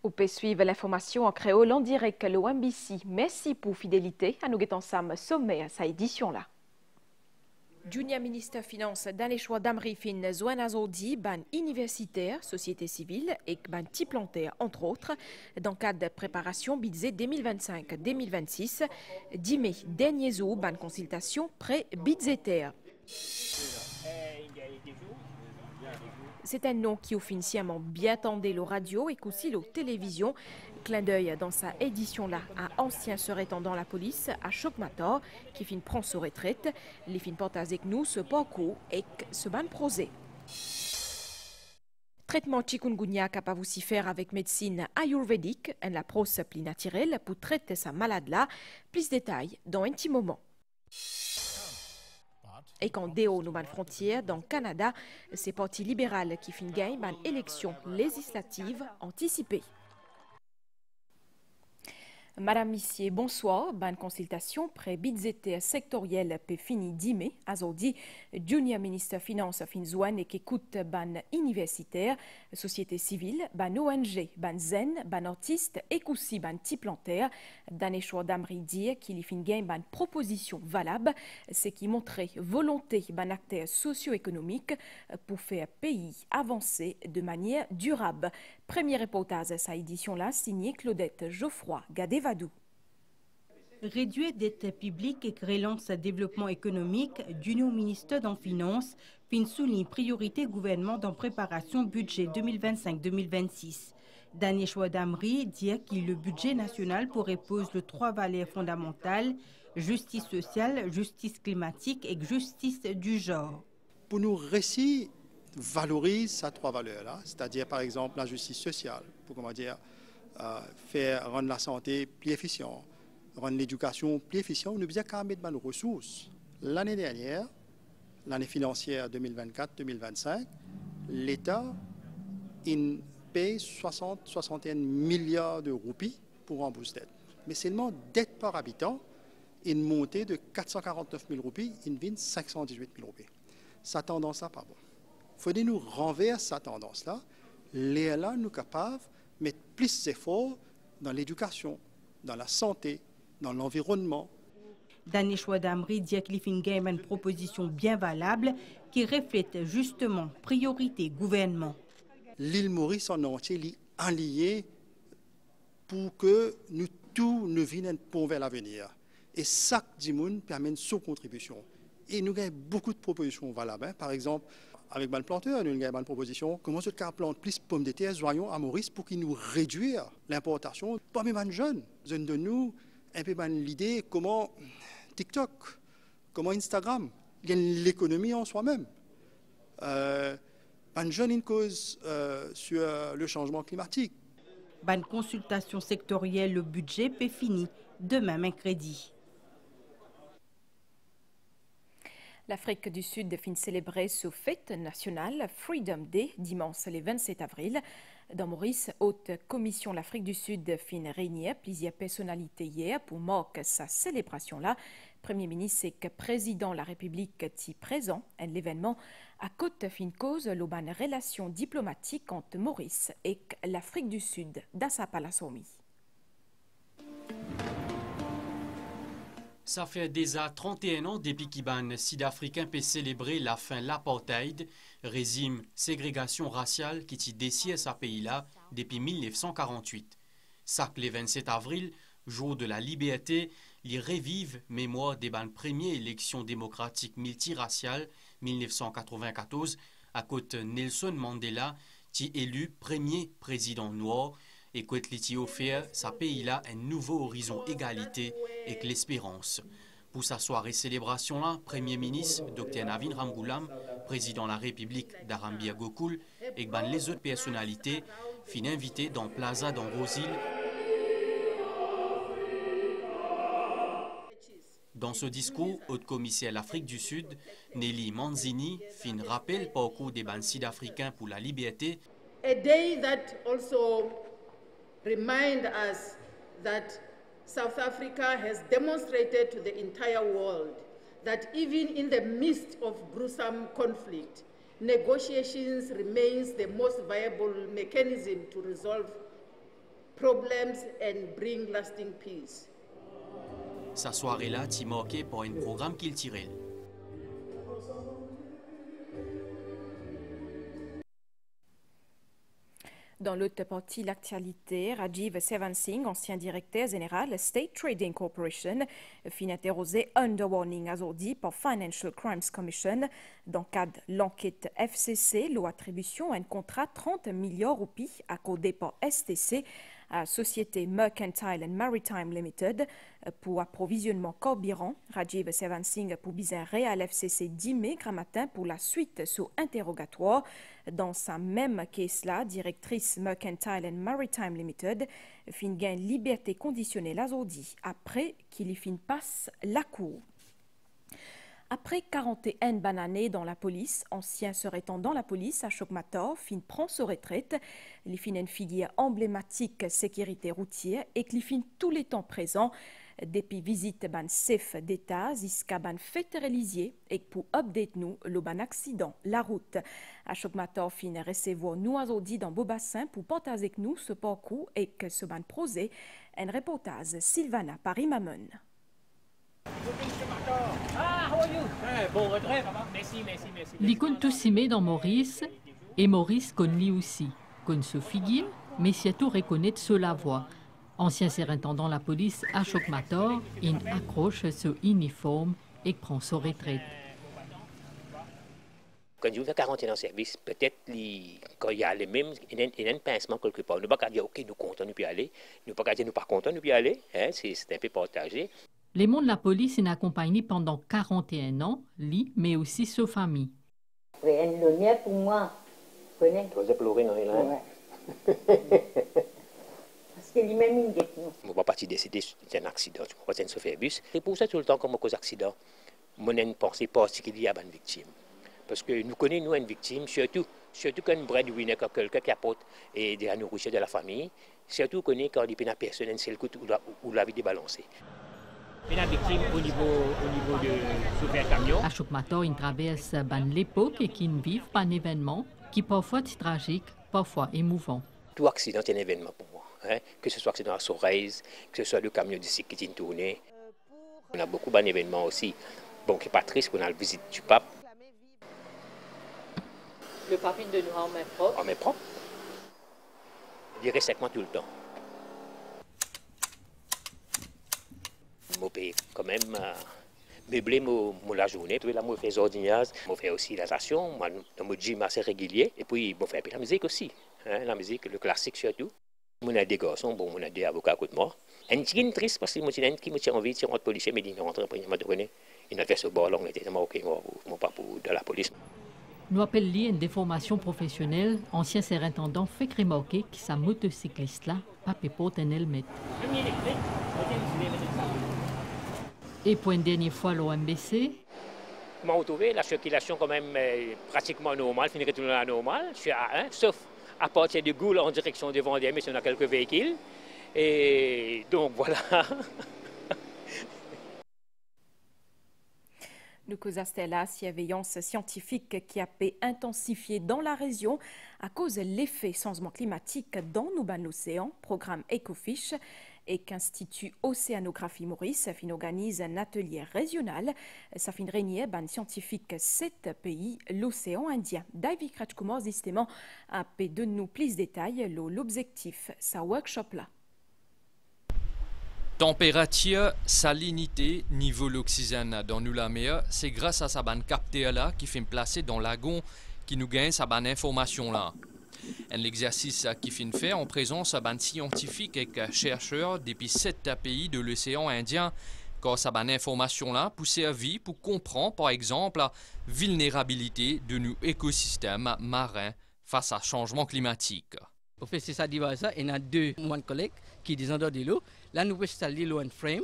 Vous pouvez suivre l'information en créole en direct le MBC. Merci pour fidélité. À nous ensemble sommet à cette édition-là. Junior ministre Finance Daneshwa Damri fin Zouan Azodi, ban universitaire, société civile et ban tiplantaire entre autres, dans le cadre de préparation budget 2025-2026, 10 mai dernier jour, ban consultation pré-budgétaire. C'est un nom qui officiellement bien tendait le radio et aussi la télévision. Clin d'œil dans sa édition-là à ancien surintendant la police à Chocmator qui fin prend sa retraite. Les fin portent avec nous ce parcours et ce ban prosé. Traitement chikungunya capable aussi faire avec médecine ayurvédique, une approche plus naturelle pour traiter sa maladie-là. Plus de détails dans un petit moment. Et quand déo nos frontières dans le Canada, c'est parti libéral qui fin gagne une élection législative anticipée. Madame Missier, bonsoir. Bonne consultation pré-budgétaire sectorielle peut fini 10 mai. Aujourd'hui, Junior ministre Finance Finzouane et qui écoute ban universitaire, société civile, ban ONG, ban zen, ban artiste et aussi ban tiplantaire. Daneshwa Damri dit qu'il y fin gagne ban proposition valable, ce qui montrait volonté ban acteur socio-économique pour faire pays avancer de manière durable. Premier reportage à cette édition-là, signé Claudette Geoffroy Gadevadou. Réduire dette publique et relance développement économique, d'Union ministre dans Finance, fin souligne priorité gouvernement dans préparation budget 2025-2026. Daneshwa Damri dit que le budget national pour repose les 3 valeurs fondamentales, justice sociale, justice climatique et justice du genre. Pour nous récits valorise ces 3 valeurs-là, c'est-à-dire par exemple la justice sociale, pour faire rendre la santé plus efficiente, rendre l'éducation plus efficiente, nous devons quand même mettre nos ressources. L'année dernière, l'année financière 2024-2025, l'État paye 61 milliards de roupies pour rembourser dette. Mais seulement dette par habitant, une montée de 449 000 roupies, une vine 518 000 roupies. Sa tendance-là, pas bon. Il faut nous renverser cette tendance-là. Là, nous sommes capables de mettre plus d'efforts dans l'éducation, dans la santé, dans l'environnement. Daneshwa Damri dit qu'il y a une proposition bien valable qui reflète justement priorité gouvernement. L'île Maurice en entier est alliée pour que nous tous nous venions pour vers l'avenir. Et chaque dimoun permet une sous-contribution. Et nous avons beaucoup de propositions valables. Par exemple, avec le planteur, nous avons une proposition. Comment se planter plus de pommes de terre, joyons à Maurice pour qu'ils nous réduisent l'importation. Pas même les jeunes de nous, un peu l'idée comment TikTok, comment Instagram, il y a l'économie en soi-même. Les jeunes une cause sur le changement climatique. Bonne consultation sectorielle, le budget peut finir demain mercredi. L'Afrique du Sud fin célébrer sa fête nationale Freedom Day dimanche le 27 avril. Dans Maurice, haute commission l'Afrique du Sud fin réunir plusieurs personnalités hier pour marquer sa célébration-là. Premier ministre et président de la République qui présent à l'événement à côte fin cause l'auban relation diplomatique entre Maurice et l'Afrique du Sud dans sa palassomi. Ça fait déjà 31 ans depuis qu'Iban sud-africain peut célébrer la fin de l'apartheid, régime ségrégation raciale qui t'y dessiert sa pays-là depuis 1948. Chaque le 27 avril, jour de la liberté, il revive mémoire des ban premières élections démocratiques multiraciales 1994 à côté Nelson Mandela, qui élu premier président noir et qui offert sa pays-là un nouveau horizon égalité et l'espérance. Pour sa soirée célébration-là, Premier ministre Dr Navin Ramgoolam, président de la République d'Arambia Gokul et les autres personnalités fin invités dans Plaza dans Rosil. Dans ce discours, haute commissaire l'Afrique du Sud, Nelly Manzini, fin rappel parcours des bandes sud-africains pour la liberté. A day that also remind us that South Africa has demonstrated to the entire world that even in the midst of gruesome conflict, negotiations remains the most viable mechanism to resolve problems and bring lasting peace. Sa soirée-là t'y marquée par un programme qu'il tirait. Dans l'autre partie, l'actualité, Rajiv Sevansingh, ancien directeur général State Trading Corporation, fin interrogé under warning aujourd'hui par Financial Crimes Commission. Dans le cadre de l'enquête FCC, l'attribution à un contrat 30 milliards de roupies accordé par STC à la société Mercantile and Maritime Limited pour approvisionnement carburant. Rajiv Sevansingh pour bizarrer à l'FCC 10 mai matin pour la suite sur interrogatoire. Dans sa même caisse-là, directrice Mercantile and Maritime Limited fin gain liberté conditionnelle aujourd'hui après qu'il y fin passe la cour. Après 41 années dans la police, ancien serait dans la police, Ashok Mathur fin prend sa retraite. Il fin une figure emblématique sécurité routière et qu'il fin tous les temps présents depuis visite ban chef d'État jusqu'à ban fédéralisé et pour update nous le ban accident la route. Ashok Mathur fin recevoir nous aujourd'hui dans Beaubassin pour partager avec nous ce parcours et que ce ban prosé un reportage Sylvana Paris-Mamon. L'icône tout simé dans Maurice et Maurice connaît lui aussi. Connaît ce figure, mais surtout reconnaît la voix. Ancien surintendant la police Ashok Mathur, il accroche ce uniforme et prend sa retraite. Quand je fais 41 ans de service, peut-être quand il y a les mêmes, il y a un pincement quelque part. Nous ne pouvons pas dire ok, nous comptons, nous pouvons aller. Nous ne pouvons pas dire nous pas contents, nous pouvons aller. Hein, c'est un peu partagé. Les mondes de la police sont accompagnés pendant 41 ans, lui, mais aussi sa famille. C'est un honneur pour moi. Tu connais? Tu vas pleurer dans les langues. Parce que lui-même, il dit non. Je ne vais pas décider d'un accident, je vais pas faire bus. C'est pour ça tout le temps, comme cause d'accident, on a une pensée particulière à une victime. Parce que nous connaissons une victime, surtout quand une breadwinner, quelqu'un qui apporte et de la nourriture de la famille, surtout quand il y a une personne, un seul coup où la vie est balancée. Une victime au niveau de chauffeur camion. Ashok Mathur, il traverse l'époque et qui vit un événement qui parfois est tragique, parfois émouvant. Tout accident est un événement pour moi. Hein? Que ce soit accident à Sorèze, que ce soit le camion d'ici qui est tourné. On a beaucoup d'événements aussi. Bon, qui n'est pas triste, on a la visite du pape. Le pape de nous en main propre. En main propre. Je dirais sèquement tout le temps. Je peux quand même meubler la journée. Je fais les ordinaires, je fais aussi la station, je me gym assez régulier. Et puis, je fais la musique aussi. Hein, la musique, le classique surtout. On a des garçons, bon, on a des avocats à côté de moi. Un petit triste parce que moi, qui me tient envie de rentrer policier, mais il me rentre après, il m'a donné. Il a fait ce bord là, on était ok, mon papa de la police. Nous appelons une déformation professionnelle. Ancien surintendant fait remarquer que sa motocycliste là pas porte un helmet. Et pour une dernière fois, l'OMBC. Je m'ai retrouvé la circulation quand même pratiquement normale, finirait tout la normale. Je suis à 1, sauf à partir de Goul en direction de Vendée, mais on a quelques véhicules. Et donc voilà. Nous causons la surveillance scientifique qui a été intensifiée dans la région à cause de l'effet changement climatique dans l'océan, programme EcoFish, et qu'Institut Océanographie Maurice organise un atelier régional. Ça fait réunir ban scientifique 7 pays, l'océan Indien. David Kratchkumar, justement, a de nous plus de détails l'objectif, sa workshop-là. Température, salinité, niveau l'oxygène dans nous la mer, c'est grâce à sa bande capteur là qui fait placer dans l'agon qui nous gagne sa bande information là. Un exercice qui fait fait en présence de bande scientifique et chercheurs depuis 7 pays de l'océan Indien, car sa bande information là pour servir pour comprendre par exemple la vulnérabilité de nos écosystèmes marins face à changement climatique. Au fait, c'est ça, il y a 2 collègues qui disent en dehors de l'eau. Là, nous installons l'eau en frame.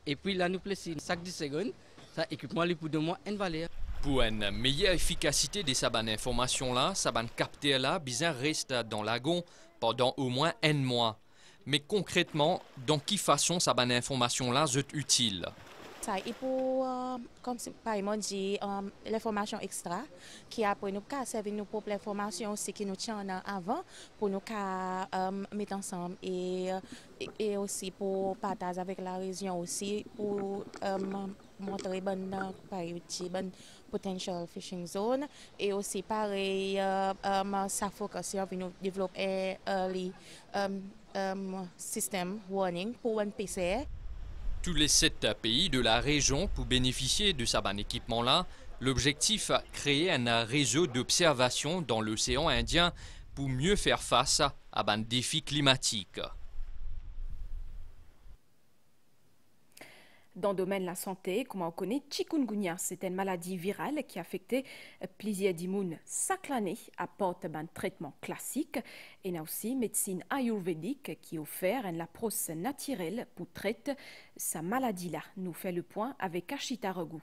Et puis là, nous plaçons chaque 10 secondes. Ça, équipement, pour 2 mois, une valeur. Pour une meilleure efficacité de sa bande information là, sa bande capteur là, bien reste dans l'agon pendant au moins 1 mois. Mais concrètement, dans quelle façon sa bande information là est utile? Ça, il faut, comme par exemple, dit l'information extra qui a pour nous servir nous pour l'information aussi qui nous tient avant pour nous mettre ensemble et aussi pour partager avec la région aussi pour montrer bonne potential fishing zone et aussi pareil ça focus sur nous développer early system warning pour un PCR. Tous les 7 pays de la région pour bénéficier de cet équipement-là. L'objectif est créer un réseau d'observation dans l'océan Indien pour mieux faire face à un défi climatique. Dans le domaine de la santé, comme on connaît, chikungunya, c'est une maladie virale qui affecte plusieurs d'immunes chaque année, apporte un traitement classique. Et il y a aussi médecine ayurvédique qui offre une approche naturelle pour traiter cette maladie-là. Nous fait le point avec Ashita Raghu.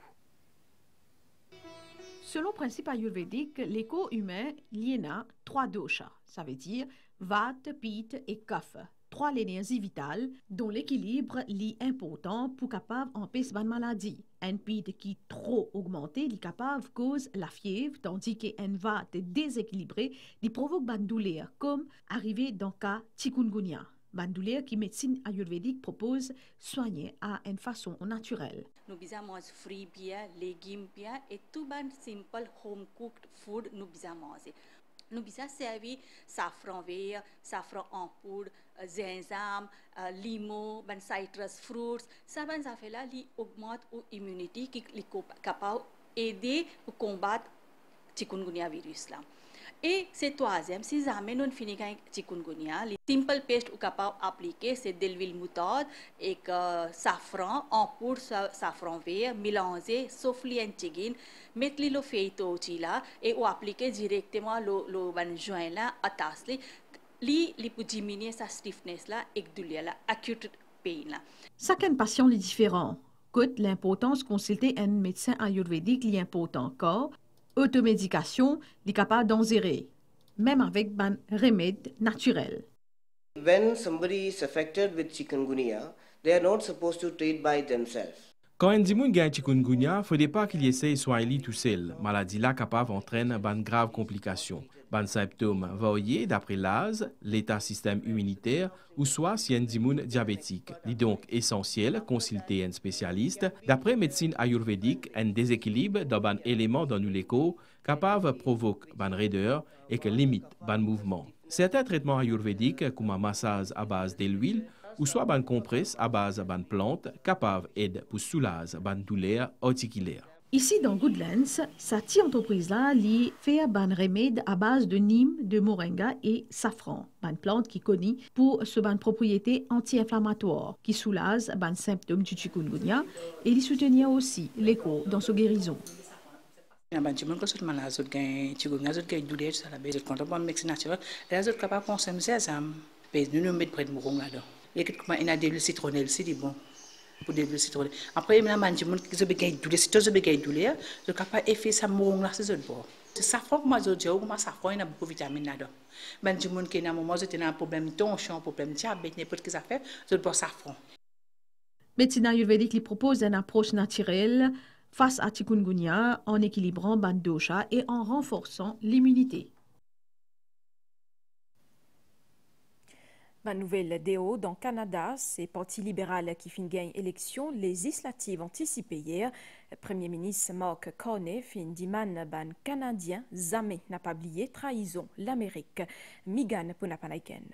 Selon le principe ayurvédique, les corps humains lient 3 doshas, ça veut dire Vata, Pitta et Kapha. 3 énergies vitales dont l'équilibre est important pour capable empêcher une maladie. Un Pitta qui est trop augmenté est capable de cause la fièvre, tandis qu'un Vata déséquilibré provoque une douleur, comme arrivé dans le cas chikungunya. Une douleur qui médecine ayurvédique propose soigner à une façon naturelle. Nous devons manger fruits bien, légumes bien et tout ban simple home cooked food nous devons manger. Nous devons servir safran vert, safran en poudre, gingembre, limon, citrus fruits. Ça fait là, qui augmente l'immunité, qui est capable d'aider pour combattre le chikungunya virus là. Et c'est troisième, si jamais nous finissons avec chikungunya, le simple paste capable d'appliquer c'est de l'huile moutarde et safran en poudre, safran vert, mélanger, souffler un tigine, mettre le feuilleton là et appliquer directement le joint là à tasse li pour diminuer sa stiffness là et douleur là, acute pain là. Chaque patient est différent. Côte l'importance de consulter un médecin ayurvédique est important encore. Automédication est capable d'en gérer, même avec un remède naturel. When somebody is affected with chikungunya, they are not supposed to treat by themselves. Quand un dimoun gagne chikungunya, il ne faudrait pas qu'il essaye de soigner tout seul. Maladie là capable d'entraîner de graves complications. Ban symptômes variés d'après l'âge, l'état système immunitaire ou soit si un dimoun diabétique. Il est donc essentiel de consulter un spécialiste. D'après médecine ayurvédique, un déséquilibre dans un élément dans nous l'écho capable de provoquer une raideur et que limite un mouvement. Certains traitements ayurvédiques comme un massage à base de l'huile ou soit une compresse à base de plantes capable d'aider pour soulager une douleur articulaire. Ici, dans Goodlands, cette entreprise-là fait un remède à base de nîmes, de moringa et safran, une plante qui est connue pour ses propriétés anti-inflammatoires, qui soulage les symptômes du chikungunya et lui soutenir aussi l'écho dans sa guérison. Il a des citronnelles, c'est bon. Pour des citronnelles. Après, il y a des gens qui ont des douleurs, si tu as des douleurs, tu es capable de faire ça, c'est bon. C'est ça, faut que moi, je dis, il y a beaucoup de vitamines là-dedans. Les gens qui ont un problème de tension, un problème de diabète, n'importe quoi ça fait, je dois safran. Médecine ayurvédique lui propose une approche naturelle face à chikungunya en équilibrant ban dosha et en renforçant l'immunité. Ma nouvelle DO dans le Canada, c'est le Parti libéral qui fin gagne élection législative anticipée hier. Le Premier ministre Mark Carney fin demande ban Canadien jamais n'a pas oublié trahison l'Amérique. Migan Punapanaiken.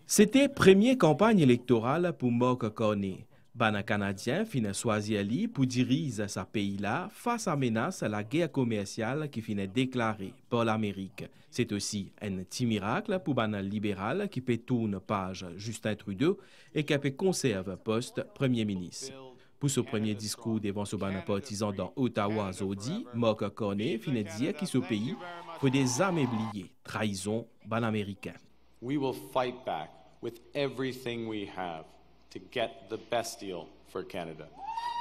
C'était première campagne électorale pour Mark Carney. Ban Canadien fin choisir lui pour diriger sa pays-là face à menace à la guerre commerciale qui finit déclarée par l'Amérique. C'est aussi un petit miracle pour ban libéral qui peut tourner page Justin Trudeau et qui peut conserver poste Premier ministre. Pour ce premier discours devant ce ban partisan dans Ottawa Zodi, Mark Carney finit dire que ce pays faut des âmes oubliées, trahison ban américain. We will fight back with everything we have to get the best deal for Canada.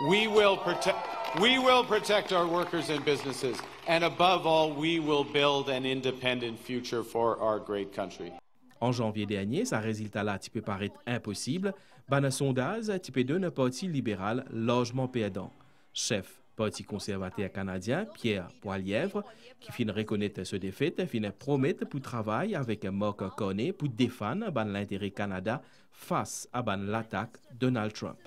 We will protect our workers and businesses, and above all, we will build an independent future for our great country. En janvier dernier, sa résultat là peut paraître impossible. Un sondage peut donner un parti libéral largement perdant. Chef Parti conservateur canadien, Pierre Poilievre, qui finit reconnaître ce défaite, finit promettre pour travailler avec Mark Carney pour défendre l'intérêt Canada face à l'attaque Donald Trump.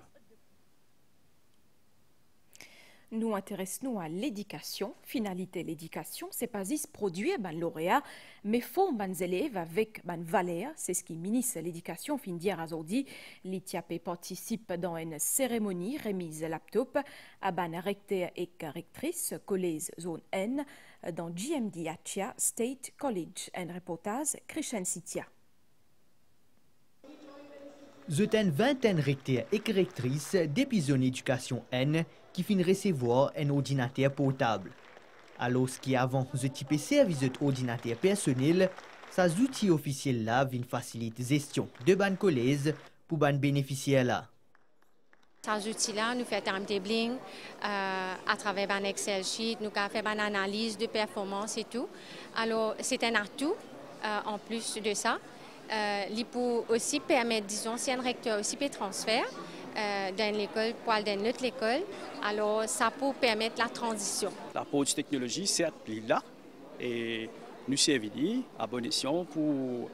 Nous intéressons à l'éducation. Finalité, l'éducation, c'est pas juste produire lauréat, mais former les élèves avec valeur. C'est ce qui ministre de l'éducation fin dire aujourd'hui. L'ITIAP participe dans une cérémonie remise laptop à recteur et rectrice collège zone N dans GMD Achia State College. Un reportage Christian Sitia. Zut une vingtaine recteurs et rectrices depuis zone éducation N qui finissent recevoir un ordinateur portable. Alors qui avant zut type service d'ordinateur personnel, ces outils officiels là viennent faciliter la gestion de ban collège pour ban bénéficiaires là. Ces outils-là nous fait un tabling à travers un Excel sheet, nous avons fait une analyse de performance et tout. Alors c'est un atout en plus de ça. Il peut aussi permettre, disons, si un recteur aussi peut transférer dans l'école pour aller dans notre école, alors ça peut permettre la transition. L'apport de technologie, certes, il est là et nous servit à bon escient pour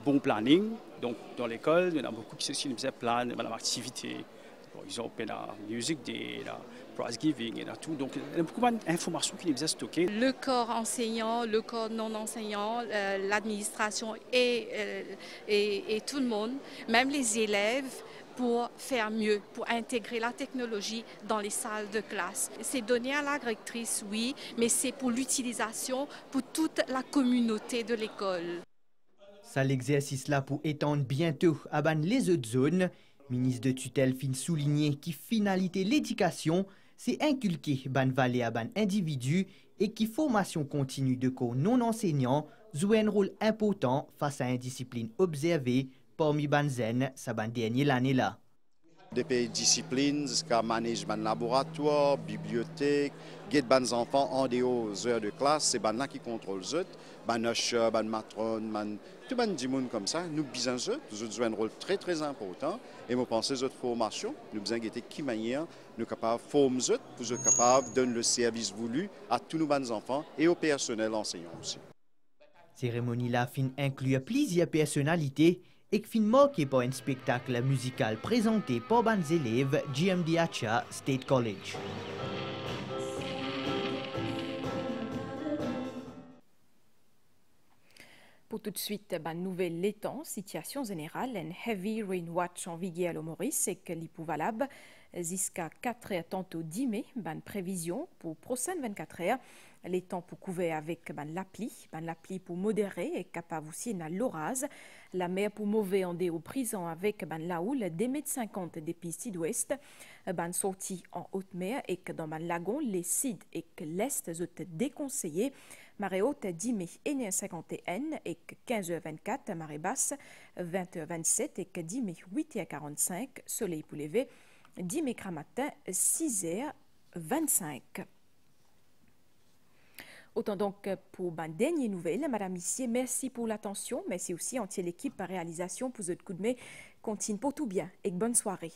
bon planning. Donc dans l'école, il y en a beaucoup qui se disent plan de l'activité. Par exemple, la music day, la prize giving, et tout. Donc, il y a beaucoup d'informations qui nous sont stockées. Le corps enseignant, le corps non enseignant, l'administration et tout le monde, même les élèves, pour faire mieux, pour intégrer la technologie dans les salles de classe. C'est donné à la rectrice, oui, mais c'est pour l'utilisation pour toute la communauté de l'école. Ça l'exercice là pour étendre bientôt à les autres zones. Ministre de tutelle fin souligner qui finalité l'éducation, c'est inculquer ban valeur à ban individu et qui formation continue de cours non enseignants joue un rôle important face à une discipline observée parmi ban zen sa ban dernier l'année là. Des disciplines comme management laboratoire, bibliothèque, guide ban enfants en dehors des heures de classe, c'est ban là qui contrôle zut, ban usher, ban matron, tout ban dimoun comme ça, nous besoin zut, jouent un rôle très très important et moi pense cette formation, nous besoin guetter qui manière nous capables former zut pour être capable de donner le service voulu à tous nos ban enfants et au personnel enseignant aussi. Cérémonie là fin inclut plusieurs personnalités et qui finit marqué par un spectacle musical présenté par les élèves GMD Achia State College. Pour tout de suite, nouvelle l'étang, situation générale, un heavy rain watch en vigueur à Maurice et que l'hypovalable jusqu'à 4 heures tantôt 10 mai, prévision pour prochaines 24 heures. Les temps pour couvrir avec l'appli pour modérer et capable aussi dans l'orage. La mer pour mauvais en dé au prison avec la houle des mètres 50 des pistes sud-ouest. Sortie en haute mer et que dans lagon, les sud et que l'est sont déconseillés. Marée haute 10 mai 1h51 et que 15h24, marée basse 20h27 et que 10 mai 8h45, soleil pour lever 10 mai matin 6h25. Autant donc pour ma dernière nouvelle, Madame Missier, merci pour l'attention, merci aussi entière l'équipe par réalisation pour votre coup de main. Continue pour tout bien et bonne soirée.